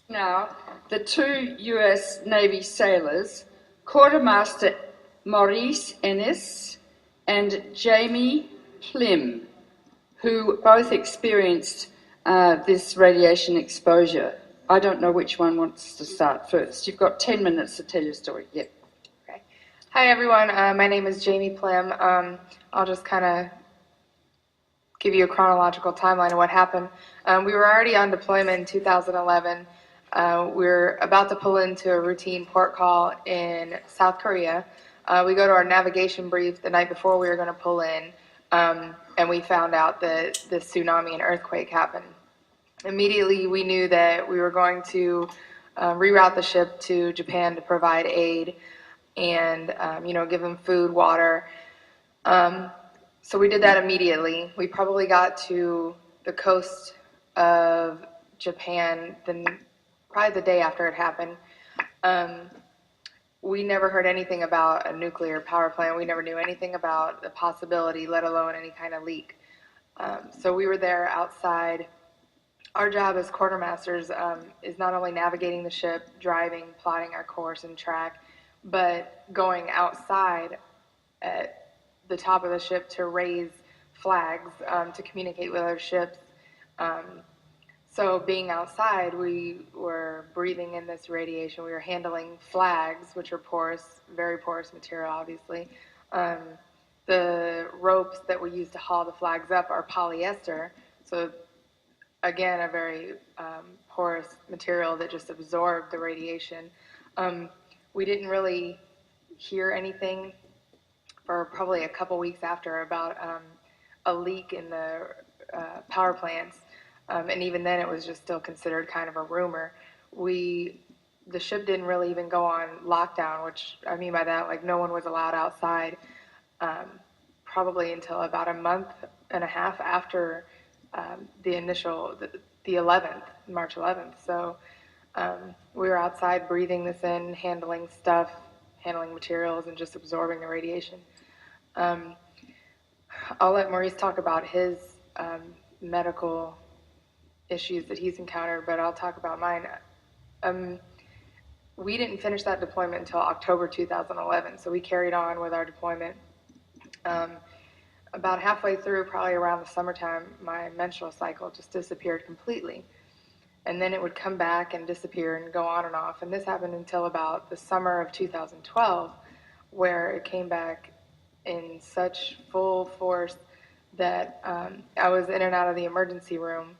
Now, the two US Navy sailors, Quartermaster Maurice Ennes and Jamie Plime, who both experienced this radiation exposure. I don't know which one wants to start first. You've got 10 minutes to tell your story. Yep. Okay. Hi, everyone. My name is Jamie Plime. I'll just kind of give you a chronological timeline of what happened. We were already on deployment in 2011. We were about to pull into a routine port call in South Korea. We go to our navigation brief the night before we were going to pull in, and we found out that the tsunami and earthquake happened. Immediately, we knew that we were going to reroute the ship to Japan to provide aid and give them food, water. So we did that immediately. We probably got to the coast of Japan probably the day after it happened. We never heard anything about a nuclear power plant. We never knew anything about the possibility, let alone any kind of leak. So we were there outside. Our job as quartermasters is not only navigating the ship, driving, plotting our course and track, but going outside at the top of the ship to raise flags to communicate with other ships. So being outside, we were breathing in this radiation. We were handling flags, which are porous, very porous material, obviously. The ropes that we use to haul the flags up are polyester. So again, a very porous material that just absorbed the radiation. We didn't really hear anything for probably a couple weeks after about a leak in the power plants. And even then, it was just still considered kind of a rumor. The ship didn't really even go on lockdown, which I mean by that, like no one was allowed outside probably until about a month and a half after the 11th, March 11th. So we were outside breathing this in, handling stuff, handling materials, and just absorbing the radiation. I'll let Maurice talk about his medical issues that he's encountered, but I'll talk about mine. We didn't finish that deployment until October 2011, so we carried on with our deployment. About halfway through, probably around the summertime, my menstrual cycle just disappeared completely. And then it would come back and disappear and go on and off. And this happened until about the summer of 2012, where it came back in such full force that I was in and out of the emergency room.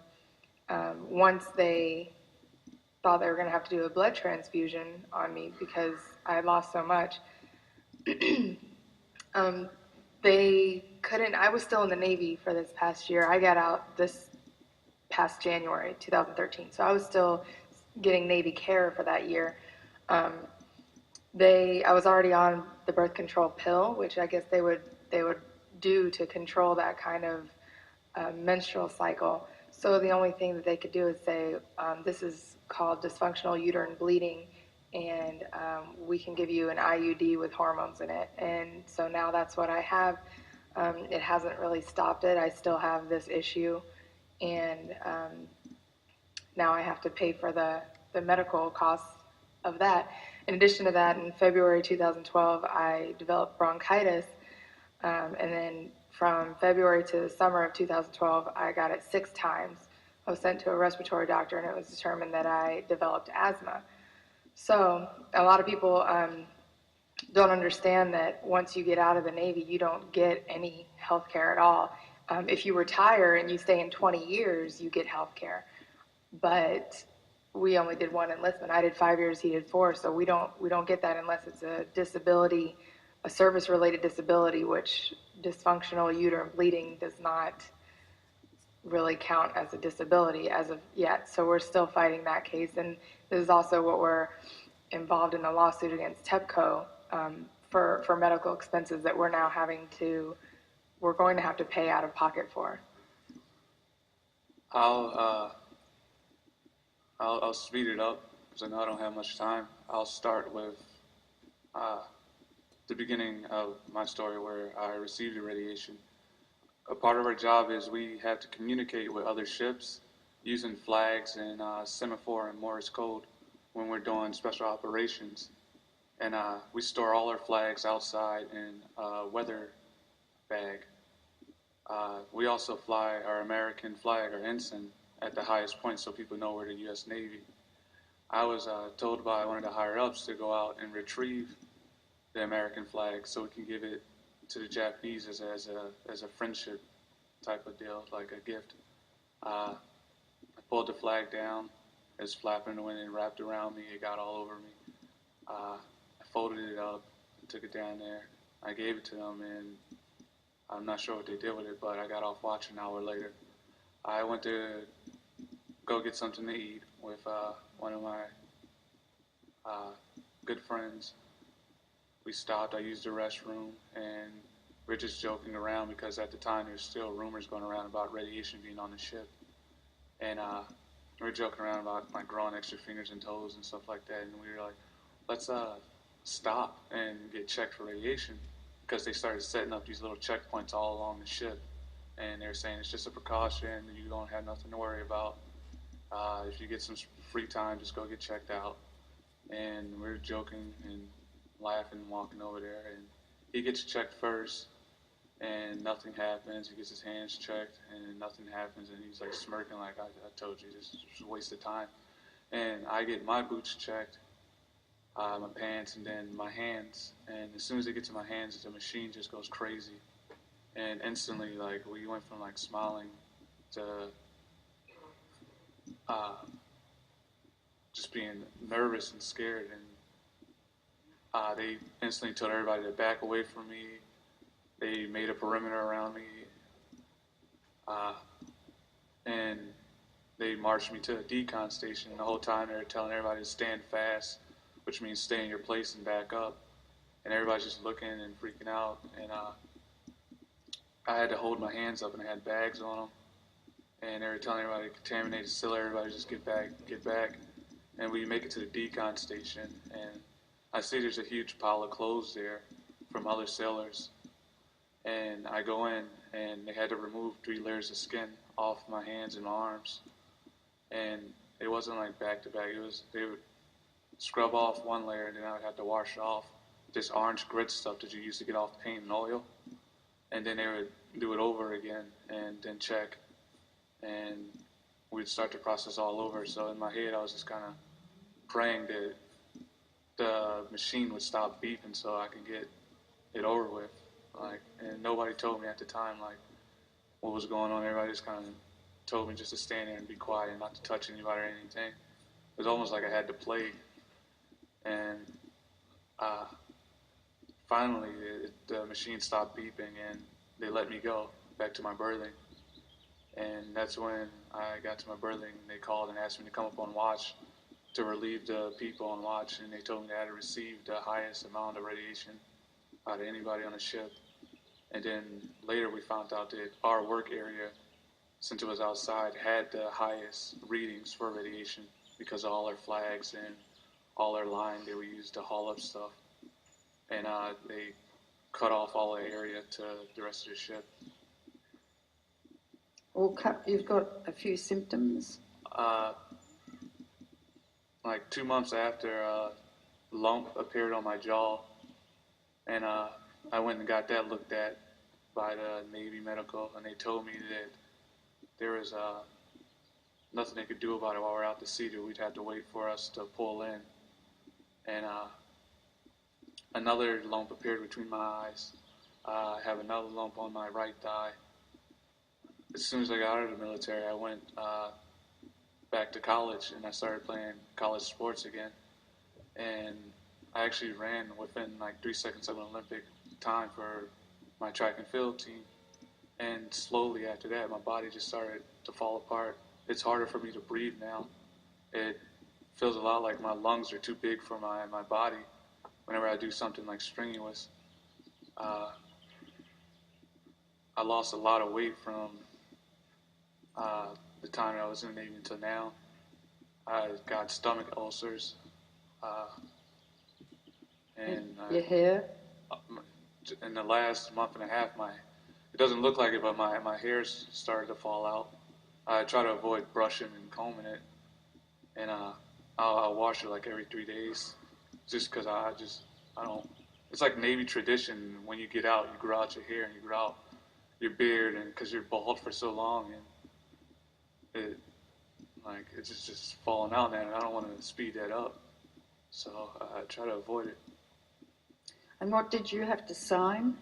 Once they thought they were going to have to do a blood transfusion on me because I had lost so much. They couldn't. I was still in the Navy for this past year. I got out this past January 2013, so I was still getting Navy care for that year. I was already on the birth control pill, which I guess they would do to control that kind of menstrual cycle. So the only thing that they could do is say, this is called dysfunctional uterine bleeding, and we can give you an IUD with hormones in it. And so now that's what I have. It hasn't really stopped it. I still have this issue, and now I have to pay for the medical costs of that. In addition to that, in February 2012, I developed bronchitis, and then from February to the summer of 2012, I got it 6 times. I was sent to a respiratory doctor, and it was determined that I developed asthma. So a lot of people don't understand that once you get out of the Navy, you don't get any health care at all. If you retire and you stay in 20 years, you get health care. But we only did 1 enlistment. I did 5 years, he did 4, so we don't get that unless it's a disability, a service-related disability, which dysfunctional uterine bleeding does not really count as a disability as of yet. So we're still fighting that case, and this is also what we're involved in a lawsuit against TEPCO for medical expenses that we're going to have to pay out of pocket for. I'll speed it up because I know I don't have much time. I'll start with the beginning of my story where I received the radiation. A part of our job is we have to communicate with other ships using flags and semaphore and Morse code when we're doing special operations. And we store all our flags outside in a weather bag. We also fly our American flag, our ensign, at the highest point so people know we're the U.S. Navy. I was told by one of the higher-ups to go out and retrieve the American flag so we can give it to the Japanese as a friendship type of deal, like a gift. I pulled the flag down. It was flapping in the wind and wrapped around me. It got all over me. I folded it up, took it down there. I gave it to them, and I'm not sure what they did with it, but I got off watch an hour later. I went to go get something to eat with one of my good friends. We stopped. I used the restroom, and we're just joking around because at the time there's still rumors going around about radiation being on the ship. And we're joking around about like growing extra fingers and toes and stuff like that. And we were like, let's stop and get checked for radiation, because they started setting up these little checkpoints all along the ship. And they're saying it's just a precaution. You don't have nothing to worry about. If you get some free time, just go get checked out. And we're joking and laughing, walking over there. And he gets checked first, and nothing happens. He gets his hands checked, and nothing happens. And he's like smirking, like, I told you, this is a waste of time. And I get my boots checked, my pants, and then my hands. And as soon as they get to my hands, the machine just goes crazy. And instantly, like, we went from like smiling to just being nervous and scared. And they instantly told everybody to back away from me. They made a perimeter around me, and they marched me to a decon station. The whole time they were telling everybody to stand fast, which means stay in your place and back up. And everybody's just looking and freaking out. And I had to hold my hands up, and I had bags on them. And they were telling everybody to contaminate the cellar. Everybody just get back, get back. And we make it to the decon station, and I see there's a huge pile of clothes there from other sailors. And I go in, and they had to remove 3 layers of skin off my hands and my arms. And it wasn't like back to back. It was, they would scrub off 1 layer, and then I would have to wash off this orange grit stuff that you use to get off paint and oil. And then they would do it over again and then check. And we'd start the process all over. So in my head, I was just kind of praying that the machine would stop beeping so I could get it over with. Like, and nobody told me at the time, like, what was going on. Everybody just kind of told me just to stand there and be quiet and not to touch anybody or anything. It was almost like I had to play. And finally, the machine stopped beeping, and they let me go back to my berthing. And that's when I got to my berthing. They called and asked me to come up on watch to relieve the people on watch, and they told me that I had received the highest amount of radiation out of anybody on the ship. And then later we found out that our work area, since it was outside, had the highest readings for radiation because of all our flags and all our line that we used to haul up stuff. And they cut off all the area to the rest of the ship. Well, you've got a few symptoms. Like 2 months after, a lump appeared on my jaw, and I went and got that looked at by the Navy medical, and they told me that there was nothing they could do about it while we're out to sea. That we'd have to wait for us to pull in. And another lump appeared between my eyes. I have another lump on my right thigh. As soon as I got out of the military, I went back to college, and I started playing college sports again. And I actually ran within like 3 seconds of an Olympic time for my track and field team. And slowly after that, my body just started to fall apart. It's harder for me to breathe now. It feels a lot like my lungs are too big for my body whenever I do something like strenuous. I lost a lot of weight from the time I was in the Navy until now. I got stomach ulcers. And your hair? In the last month and a half, it doesn't look like it, but my hair's started to fall out. I try to avoid brushing and combing it, and I'll wash it like every 3 days, just because I don't. It's like Navy tradition. When you get out, you grow out your hair and you grow out your beard, and because you're bald for so long, and it's just falling out now, and I don't want to speed that up, so I try to avoid it. And what did you have to sign?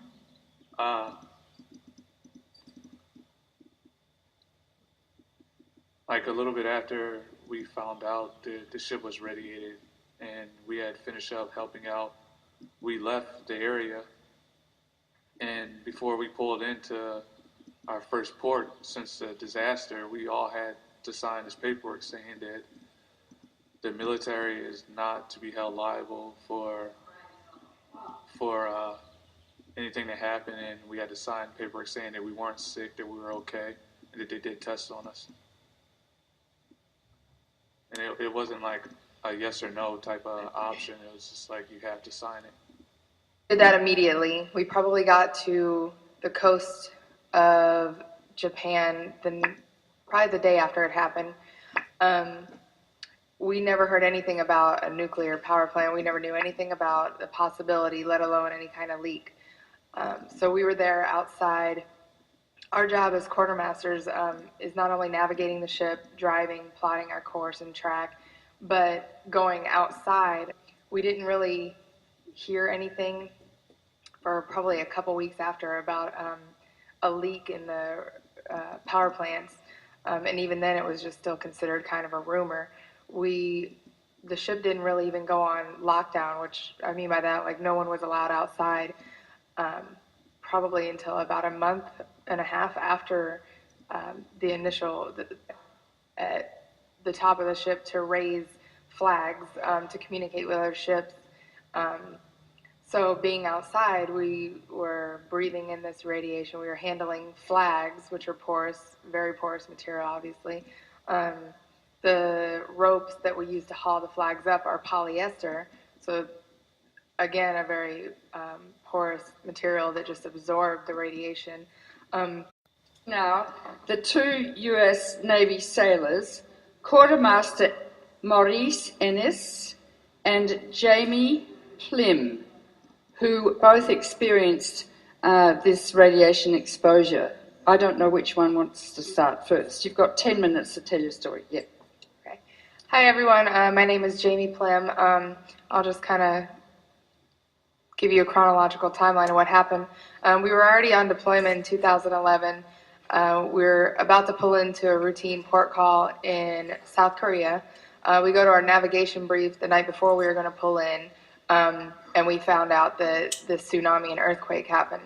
Like a little bit after we found out the ship was radiated and we had finished up helping out, we left the area, and before we pulled into our first port since the disaster, we all had to sign this paperwork saying that the military is not to be held liable for anything that happened, and we had to sign paperwork saying that we weren't sick, that we were okay, and that they did tests on us. And it wasn't like a yes or no type of option. It was just like you have to sign it. Did that immediately. We probably got to the coast of Japan probably the day after it happened. We never heard anything about a nuclear power plant. We never knew anything about the possibility, let alone any kind of leak. So we were there outside. Our job as quartermasters is not only navigating the ship, driving, plotting our course and track, but going outside. We didn't really hear anything for probably a couple weeks after about a leak in the power plants, and even then it was just still considered kind of a rumor. The ship didn't really even go on lockdown, which I mean by that, like no one was allowed outside, probably until about a month and a half after the initial, at the top of the ship to raise flags to communicate with other ships. So being outside, we were breathing in this radiation. We were handling flags, which are porous, very porous material, obviously. The ropes that we use to haul the flags up are polyester. So again, a very porous material that just absorbed the radiation. Now, the two U.S. Navy sailors, Quartermaster Maurice Ennes and Jamie Plime, who both experienced this radiation exposure. I don't know which one wants to start first. You've got 10 minutes to tell your story. Yeah. Okay. Hi, everyone. My name is Jamie Plime. I'll just kind of give you a chronological timeline of what happened. We were already on deployment in 2011. We're about to pull into a routine port call in South Korea. We go to our navigation brief the night before we were going to pull in, and we found out that this tsunami and earthquake happened.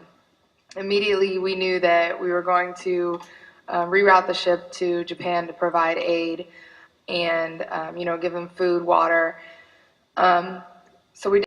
Immediately, we knew that we were going to reroute the ship to Japan to provide aid and, give them food, water. So we